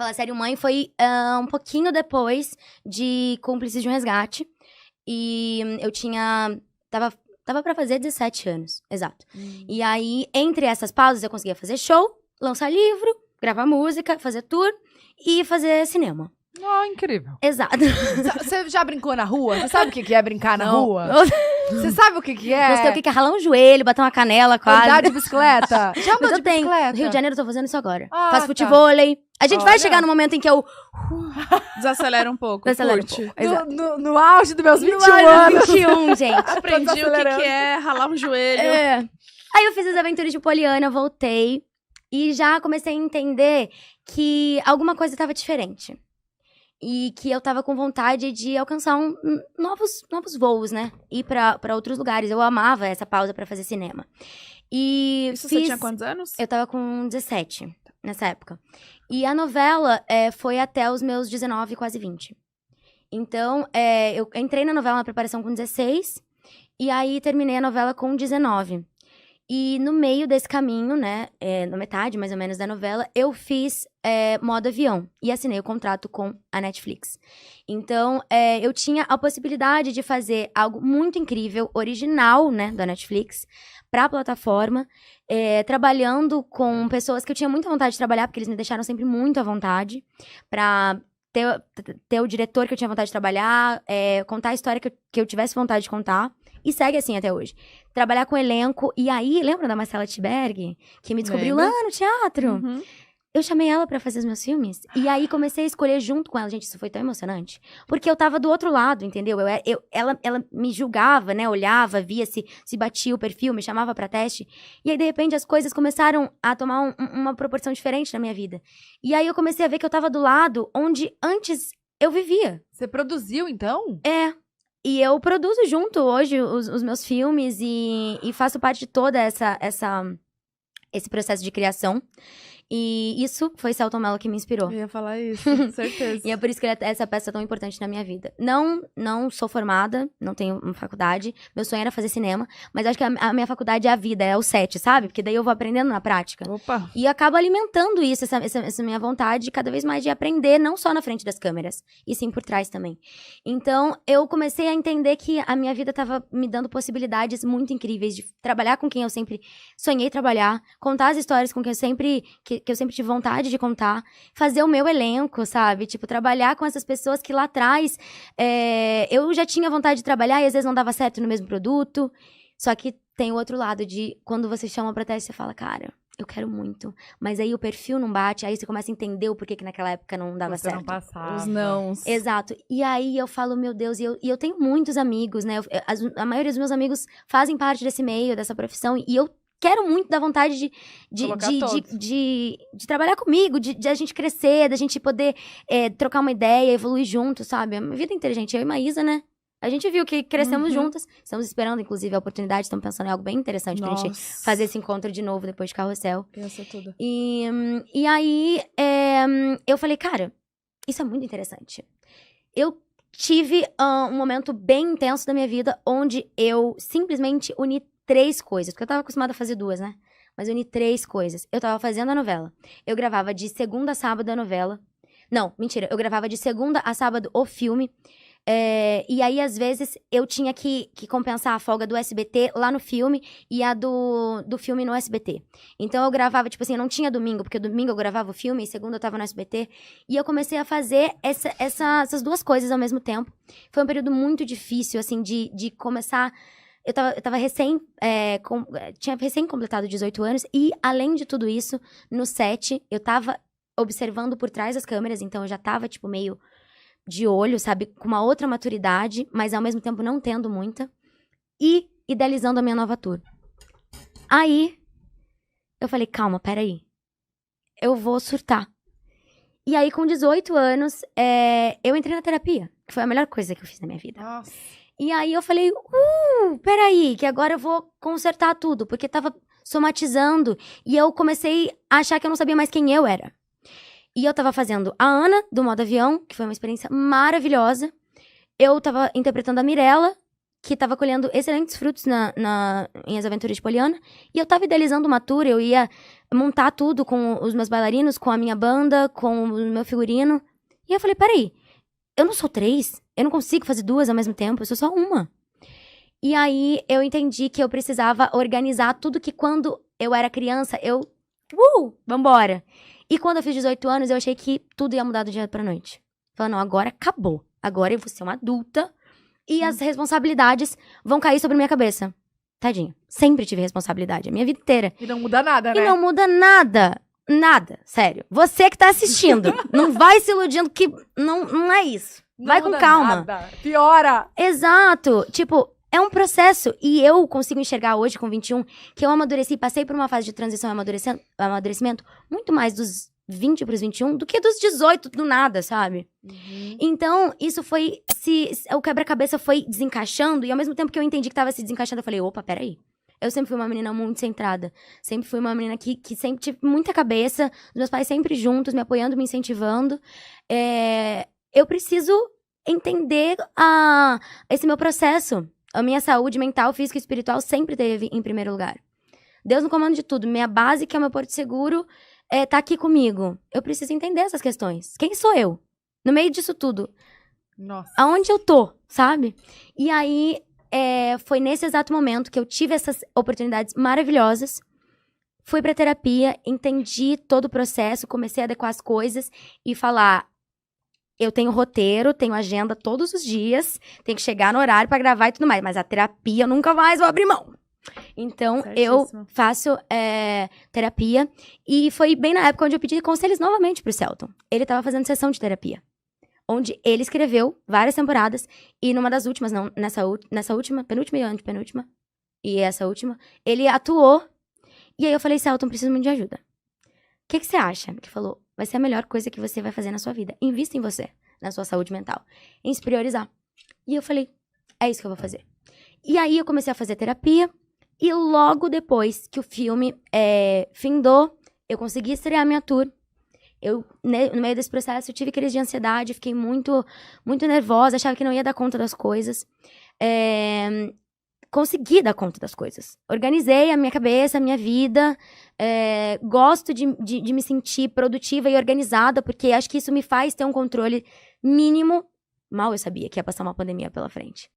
Fala Sério Mãe foi um pouquinho depois de Cúmplices de um Resgate. E eu tava pra fazer 17 anos, exato. E aí, entre essas pausas, eu conseguia fazer show, lançar livro, gravar música, fazer tour e fazer cinema. Oh, incrível. Exato. Você já brincou na rua? Você sabe o que é brincar na Não. rua? Você sabe o que é? Não sei o que é ralar um joelho, bater uma canela quase. Andar de bicicleta? Já andou Mas de eu tenho. bicicleta? No Rio de Janeiro eu tô fazendo isso agora. Ah, Faço tá. futevôlei. A gente vai Olha. chegar no momento em que eu Desacelera um pouco. desacelero um Curte. pouco. Exato. No auge dos meus 21 No ano anos. 21, gente. Aprendi o que, acelerando. que é ralar um joelho. É. Aí eu fiz as aventuras de Poliana, voltei. E já comecei a entender que alguma coisa tava diferente. E que eu tava com vontade de alcançar novos voos, né? Ir pra outros lugares. Eu amava essa pausa pra fazer cinema. E Isso fiz... você tinha quantos anos? Eu tava com 17 nessa época. E a novela foi até os meus 19, quase 20. Então, eu entrei na novela na preparação com 16. E aí, terminei a novela com 19. E no meio desse caminho, né, na metade mais ou menos da novela, eu fiz Modo Avião e assinei o contrato com a Netflix. Então, eu tinha a possibilidade de fazer algo muito incrível, original, né, da Netflix, pra plataforma, trabalhando com pessoas que eu tinha muita vontade de trabalhar, porque eles me deixaram sempre muito à vontade, pra ter o diretor que eu tinha vontade de trabalhar, contar a história que eu tivesse vontade de contar. E segue assim até hoje. Trabalhar com elenco. E aí, lembra da Marcela Tiberi? Que me descobriu Lembro. lá no teatro? Uhum. Eu chamei ela pra fazer os meus filmes. E aí, comecei a escolher junto com ela. Gente, isso foi tão emocionante. Porque eu tava do outro lado, entendeu? Ela me julgava, né? Olhava, via se batia o perfil, me chamava pra teste. E aí, de repente, as coisas começaram a tomar uma proporção diferente na minha vida. E aí, eu comecei a ver que eu tava do lado onde antes eu vivia. Você produziu, então? E eu produzo junto hoje os meus filmes e faço parte de toda esse processo de criação. E isso foi Celton Mello que me inspirou. Eu ia falar isso, com certeza. E é por isso que essa peça é tão importante na minha vida. Não sou formada, não tenho uma faculdade. Meu sonho era fazer cinema, mas acho que a minha faculdade é a vida, é o set, sabe? Porque daí eu vou aprendendo na prática. Opa! E acabo alimentando isso, essa minha vontade cada vez mais de aprender, não só na frente das câmeras, e sim por trás também. Então, eu comecei a entender que a minha vida estava me dando possibilidades muito incríveis de trabalhar com quem eu sempre sonhei trabalhar, contar as histórias com quem eu sempre tive vontade de contar, fazer o meu elenco, sabe? Tipo, trabalhar com essas pessoas que lá atrás eu já tinha vontade de trabalhar e às vezes não dava certo no mesmo produto. Só que tem o outro lado de quando você chama pra teste, você fala, cara, eu quero muito. Mas aí o perfil não bate, aí você começa a entender o porquê que naquela época não dava Você certo. não passava. Os nãos. Exato. E aí eu falo, meu Deus, e eu tenho muitos amigos, né? A maioria dos meus amigos fazem parte desse meio, dessa profissão, e eu quero muito dar vontade de trabalhar comigo, de a gente crescer, da gente poder trocar uma ideia, evoluir junto, sabe? A minha vida inteira, gente, eu e Maísa, né? A gente viu que crescemos juntas. Estamos esperando, inclusive, a oportunidade. Estamos pensando em algo bem interessante pra gente fazer esse encontro de novo depois de Carrossel. Pensa tudo. E aí, eu falei, cara, isso é muito interessante. Eu tive um momento bem intenso da minha vida, onde eu simplesmente uni 3 coisas. Porque eu tava acostumada a fazer 2, né? Mas eu uni 3 coisas. Eu tava fazendo a novela. Eu gravava de segunda a sábado a novela. Não, mentira. Eu gravava de segunda a sábado o filme. E aí, às vezes, eu tinha que compensar a folga do SBT lá no filme e a do filme no SBT. Então, eu gravava, tipo assim, eu não tinha domingo, porque domingo eu gravava o filme e segunda eu tava no SBT. E eu comecei a fazer essas 2 coisas ao mesmo tempo. Foi um período muito difícil, assim, de começar... Eu tava tinha recém completado 18 anos e, além de tudo isso, no set, eu tava observando por trás das câmeras, então eu já tava, tipo, meio de olho, sabe? Com uma outra maturidade, mas ao mesmo tempo não tendo muita. E idealizando a minha nova tour. Aí, eu falei, calma, peraí. Eu vou surtar. E aí, com 18 anos, eu entrei na terapia, que foi a melhor coisa que eu fiz na minha vida. Nossa. E aí eu falei, peraí, que agora eu vou consertar tudo, porque tava somatizando. E eu comecei a achar que eu não sabia mais quem eu era. E eu tava fazendo a Ana, do Modo Avião, que foi uma experiência maravilhosa. Eu tava interpretando a Mirella, que tava colhendo excelentes frutos em As Aventuras de Poliana. E eu tava idealizando uma tour, eu ia montar tudo com os meus bailarinos, com a minha banda, com o meu figurino. E eu falei, peraí, eu não sou 3, eu não consigo fazer 2 ao mesmo tempo, eu sou só uma. E aí eu entendi que eu precisava organizar tudo que quando eu era criança, vambora. E quando eu fiz 18 anos, eu achei que tudo ia mudar do dia pra noite. Falei, não, agora acabou. Agora eu vou ser uma adulta e as responsabilidades vão cair sobre minha cabeça. Tadinho. Sempre tive responsabilidade, a minha vida inteira. E não muda nada, né? E não muda nada. Nada, sério. Você que tá assistindo, não vai se iludindo que não é isso. Não Vai com muda calma. nada. Piora. Exato. Tipo, é um processo. E eu consigo enxergar hoje, com 21, que eu amadureci, passei por uma fase de transição e amadurecimento muito mais dos 20 pros 21 do que dos 18 do nada, sabe? Então, isso foi... o quebra-cabeça foi desencaixando, e ao mesmo tempo que eu entendi que tava se desencaixando, eu falei, opa, peraí. Eu sempre fui uma menina muito centrada. Sempre fui uma menina que sempre tive muita cabeça. Os meus pais sempre juntos, me apoiando, me incentivando. Eu preciso entender esse meu processo. A minha saúde mental, física e espiritual sempre esteve em primeiro lugar. Deus no comando de tudo. Minha base, que é o meu porto seguro, tá aqui comigo. Eu preciso entender essas questões. Quem sou eu? No meio disso tudo. Nossa. Aonde eu tô, sabe? E aí, foi nesse exato momento que eu tive essas oportunidades maravilhosas. Fui pra terapia, entendi todo o processo, comecei a adequar as coisas e falar... Eu tenho roteiro, tenho agenda todos os dias, tenho que chegar no horário pra gravar e tudo mais. Mas a terapia eu nunca mais vou abrir mão. Então, eu Certíssimo. faço terapia. E foi bem na época onde eu pedi conselhos novamente pro Celton. Ele tava fazendo sessão de terapia. Onde ele escreveu várias temporadas. E numa das últimas, não, nessa última, penúltima e antepenúltima, e essa última, ele atuou. E aí eu falei, Celton, preciso muito de ajuda. O que você acha? Ele falou, vai ser a melhor coisa que você vai fazer na sua vida. Invista em você, na sua saúde mental. Em se priorizar. E eu falei, é isso que eu vou fazer. E aí eu comecei a fazer terapia. E logo depois que o filme findou, eu consegui estrear minha tour. No meio desse processo, eu tive crise de ansiedade, fiquei muito, muito nervosa, achava que não ia dar conta das coisas. Consegui dar conta das coisas. Organizei a minha cabeça, a minha vida. Gosto de me sentir produtiva e organizada, porque acho que isso me faz ter um controle mínimo. Mal eu sabia que ia passar uma pandemia pela frente.